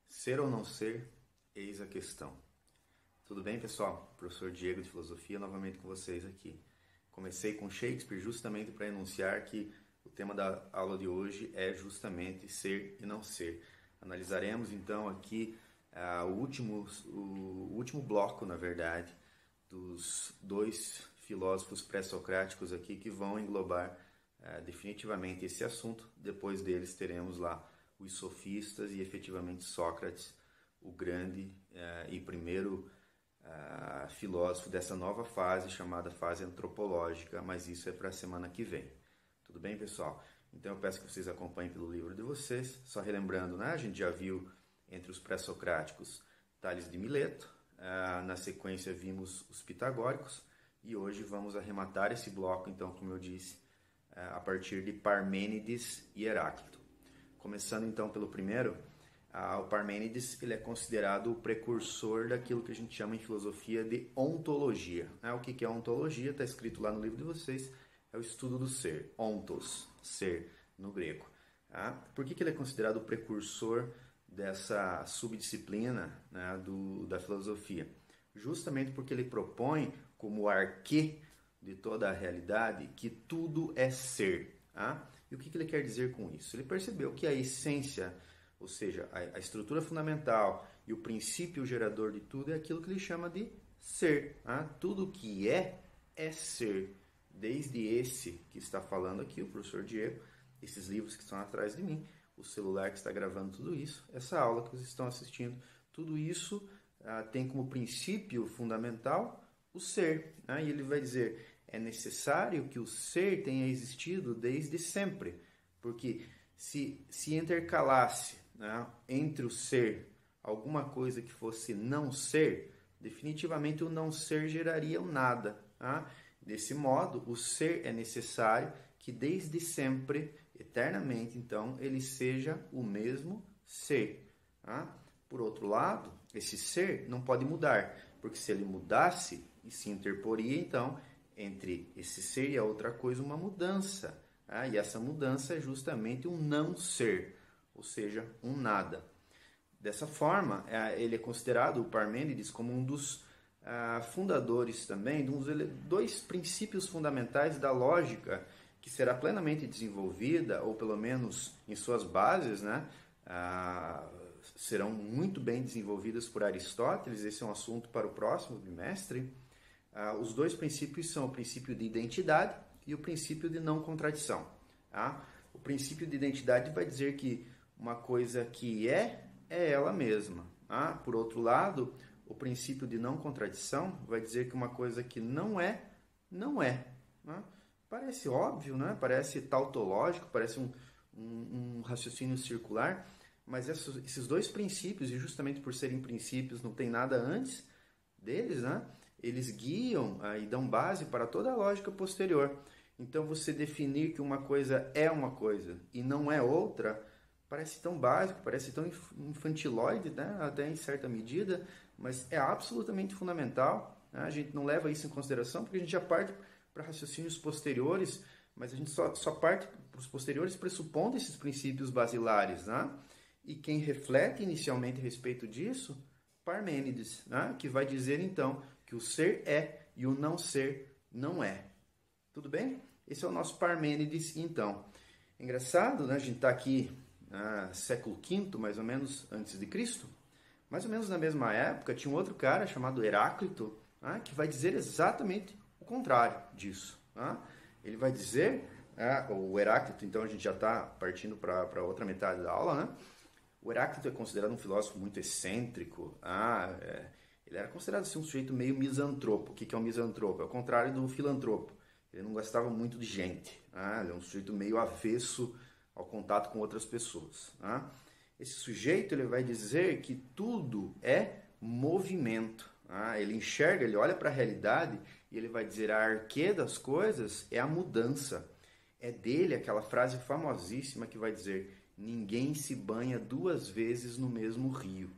Ser ou não ser, eis a questão. Tudo bem, pessoal? Professor Diego de Filosofia, novamente com vocês aqui. Comecei com Shakespeare justamente para enunciar que o tema da aula de hoje é justamente ser e não ser. Analisaremos então aqui o último bloco, na verdade, dos dois filósofos pré-socráticos aqui que vão englobar definitivamente esse assunto. Depois deles teremos lá os sofistas e efetivamente Sócrates, o grande e primeiro filósofo dessa nova fase chamada fase antropológica, mas isso é para a semana que vem. Tudo bem, pessoal? Então eu peço que vocês acompanhem pelo livro de vocês. Só relembrando, né? A gente já viu entre os pré-socráticos Tales de Mileto, na sequência vimos os pitagóricos e hoje vamos arrematar esse bloco, então, como eu disse, a partir de Parmênides e Heráclito. Começando então pelo primeiro, o Parmênides ele é considerado o precursor daquilo que a gente chama em filosofia de ontologia. O que é ontologia? Está escrito lá no livro de vocês, é o estudo do ser, ontos, ser no grego. Por que ele é considerado o precursor dessa subdisciplina, né, da filosofia? Justamente porque ele propõe como arquê de toda a realidade que tudo é ser. E o que ele quer dizer com isso? Ele percebeu que a essência, ou seja, a estrutura fundamental e o princípio gerador de tudo é aquilo que ele chama de ser. Tudo que é ser. Desde esse que está falando aqui, o professor Diego, esses livros que estão atrás de mim, o celular que está gravando tudo isso, essa aula que vocês estão assistindo, tudo isso tem como princípio fundamental o ser. E ele vai dizer: é necessário que o ser tenha existido desde sempre, porque se intercalasse, né, entre o ser alguma coisa que fosse não ser, definitivamente o não ser geraria o nada. Desse modo, o ser é necessário que desde sempre, eternamente, então, ele seja o mesmo ser. Por outro lado, esse ser não pode mudar, porque se ele mudasse e se interporia, então, entre esse ser e a outra coisa, uma mudança. E essa mudança é justamente um não ser, ou seja, um nada. Dessa forma, ele é considerado, o Parmênides, como um dos fundadores também, de dois princípios fundamentais da lógica, que será plenamente desenvolvida, ou pelo menos em suas bases, né, serão muito bem desenvolvidas por Aristóteles. Esse é um assunto para o próximo bimestre. Os dois princípios são o princípio de identidade e o princípio de não contradição. O princípio de identidade vai dizer que uma coisa que é ela mesma. Por outro lado, o princípio de não contradição vai dizer que uma coisa que não é, não é. Parece óbvio, né? Parece tautológico, parece um raciocínio circular, mas esses dois princípios, e justamente por serem princípios, não tem nada antes deles, né? Eles guiam e dão base para toda a lógica posterior. Então, você definir que uma coisa é uma coisa e não é outra, parece tão básico, parece tão infantilóide, né? Até em certa medida, mas é absolutamente fundamental. A gente não leva isso em consideração, porque a gente já parte para raciocínios posteriores, mas a gente só parte para os posteriores pressupondo esses princípios basilares. E quem reflete inicialmente a respeito disso, Parmênides, que vai dizer então que o ser é e o não ser não é. Tudo bem? Esse é o nosso Parmênides, então. Engraçado, né? A gente está aqui século V, mais ou menos, antes de Cristo. Mais ou menos na mesma época, tinha um outro cara chamado Heráclito, que vai dizer exatamente o contrário disso. Ele vai dizer, o Heráclito, então a gente já está partindo para outra metade da aula, né? O Heráclito é considerado um filósofo muito excêntrico. Ele era considerado assim, um sujeito meio misantropo. O que é um misantropo? É o contrário do filantropo. Ele não gostava muito de gente. Ele é um sujeito meio avesso ao contato com outras pessoas. Esse sujeito ele vai dizer que tudo é movimento. Ele enxerga, ele olha para a realidade e ele vai dizer a arquê das coisas é a mudança. É dele aquela frase famosíssima que vai dizer: ninguém se banha duas vezes no mesmo rio.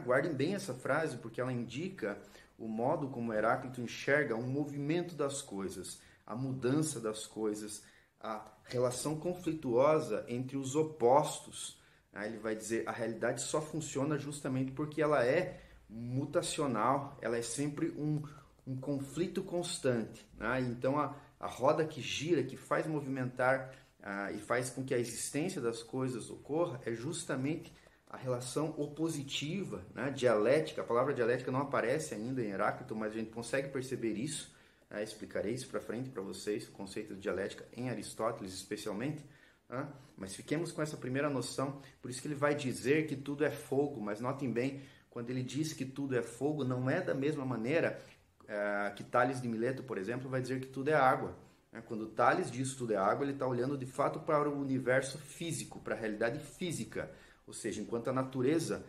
Guardem bem essa frase, porque ela indica o modo como Heráclito enxerga o movimento das coisas, a mudança das coisas, a relação conflituosa entre os opostos. Ele vai dizer, a realidade só funciona justamente porque ela é mutacional, ela é sempre um conflito constante. Então, a roda que gira, que faz movimentar e faz com que a existência das coisas ocorra, é justamente a relação opositiva, dialética. A palavra dialética não aparece ainda em Heráclito, mas a gente consegue perceber isso. Explicarei isso para frente para vocês, o conceito de dialética em Aristóteles especialmente. Mas fiquemos com essa primeira noção. Por isso que ele vai dizer que tudo é fogo, mas notem bem, quando ele diz que tudo é fogo, não é da mesma maneira que Tales de Mileto, por exemplo, vai dizer que tudo é água. Quando Tales diz que tudo é água, ele está olhando de fato para o universo físico, para a realidade física, ou seja, enquanto a natureza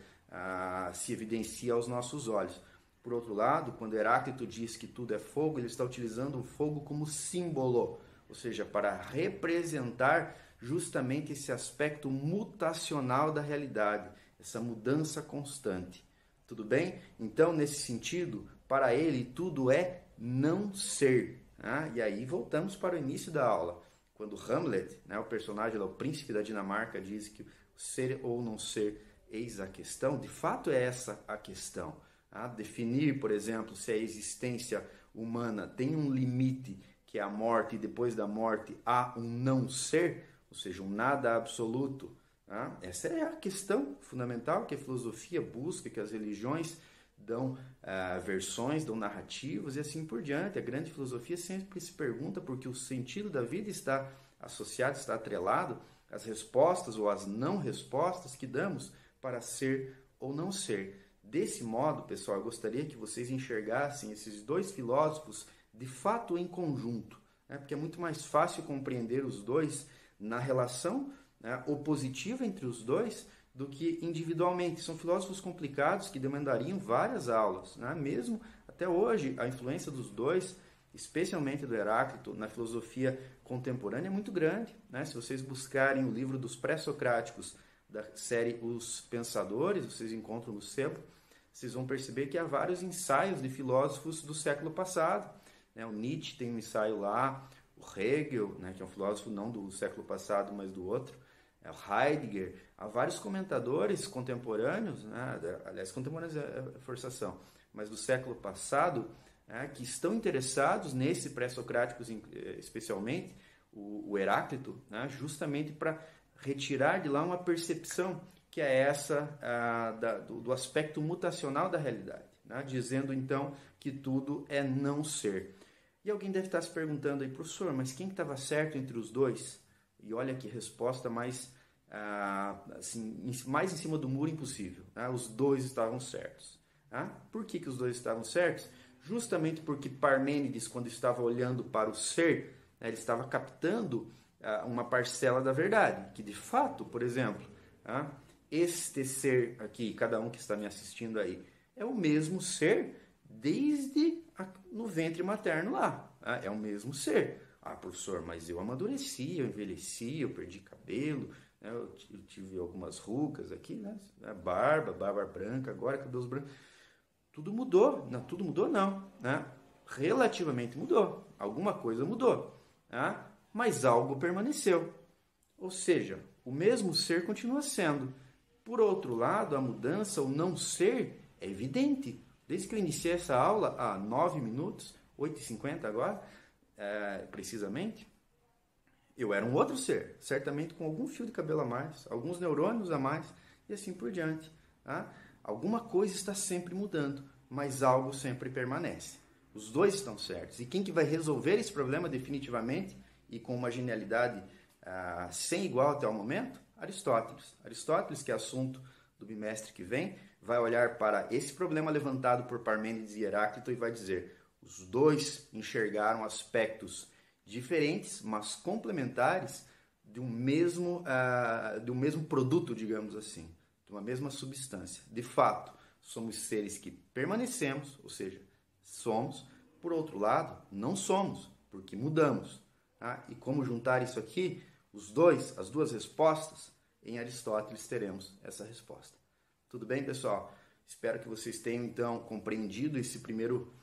se evidencia aos nossos olhos. Por outro lado, quando Heráclito diz que tudo é fogo, ele está utilizando o fogo como símbolo, ou seja, para representar justamente esse aspecto mutacional da realidade, essa mudança constante. Tudo bem? Então, nesse sentido, para ele, tudo é não ser. E aí voltamos para o início da aula, quando Hamlet, o personagem, o príncipe da Dinamarca, diz que ser ou não ser, eis a questão. De fato é essa a questão. Definir, por exemplo, se a existência humana tem um limite, que é a morte, e depois da morte há um não ser, ou seja, um nada absoluto. Essa é a questão fundamental que a filosofia busca, que as religiões dão versões, dão narrativas e assim por diante. A grande filosofia sempre se pergunta porque o sentido da vida está associado, está atrelado às respostas ou às não respostas que damos para ser ou não ser. Desse modo, pessoal, eu gostaria que vocês enxergassem esses dois filósofos de fato em conjunto, porque é muito mais fácil compreender os dois na relação opositiva entre os dois do que individualmente. São filósofos complicados que demandariam várias aulas. Mesmo até hoje, a influência dos dois, especialmente do Heráclito, na filosofia contemporânea é muito grande. Se vocês buscarem o livro dos pré-socráticos da série Os Pensadores, vocês encontram no sebo, vocês vão perceber que há vários ensaios de filósofos do século passado. O Nietzsche tem um ensaio lá, o Hegel, que é um filósofo não do século passado, mas do outro, o Heidegger, há vários comentadores contemporâneos, aliás, contemporâneos é forçação, mas do século passado, que estão interessados nesse pré-socrático especialmente, o Heráclito, justamente para retirar de lá uma percepção que é essa do aspecto mutacional da realidade, dizendo então que tudo é não ser. E alguém deve estar se perguntando aí, professor, mas quem estava certo entre os dois? E olha que resposta mais em cima do muro impossível. Os dois estavam certos. Por que os dois estavam certos? Justamente porque Parmênides, quando estava olhando para o ser, ele estava captando uma parcela da verdade, que de fato, por exemplo, este ser aqui, cada um que está me assistindo aí, é o mesmo ser desde no ventre materno lá. É o mesmo ser. Professor, mas eu amadureci, eu envelheci, eu perdi cabelo, eu tive algumas rugas aqui, barba branca, agora cabelos brancos. Tudo mudou. Não, tudo mudou não. Relativamente mudou. Alguma coisa mudou. Mas algo permaneceu. Ou seja, o mesmo ser continua sendo. Por outro lado, a mudança, o não ser, é evidente. Desde que eu iniciei essa aula, há 9 minutos, 8h50 agora, precisamente, eu era um outro ser, certamente com algum fio de cabelo a mais, alguns neurônios a mais, e assim por diante. Alguma coisa está sempre mudando, mas algo sempre permanece. Os dois estão certos. E quem que vai resolver esse problema definitivamente e com uma genialidade sem igual até o momento? Aristóteles. Aristóteles, que é assunto do bimestre que vem, vai olhar para esse problema levantado por Parmênides e Heráclito e vai dizer: os dois enxergaram aspectos diferentes, mas complementares de um mesmo produto, digamos assim, de uma mesma substância. De fato, somos seres que permanecemos, ou seja, somos. Por outro lado, não somos, porque mudamos. E como juntar isso aqui? As duas respostas, em Aristóteles teremos essa resposta. Tudo bem, pessoal? Espero que vocês tenham, então, compreendido esse primeiro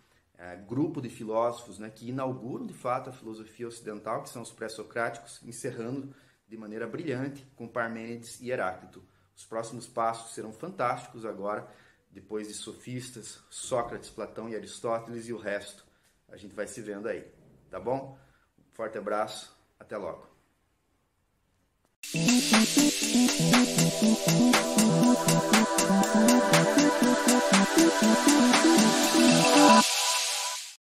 grupo de filósofos, né, que inauguram, de fato, a filosofia ocidental, que são os pré-socráticos, encerrando de maneira brilhante com Parmênides e Heráclito. Os próximos passos serão fantásticos agora, depois de sofistas, Sócrates, Platão e Aristóteles e o resto. A gente vai se vendo aí, tá bom? Um forte abraço, até logo.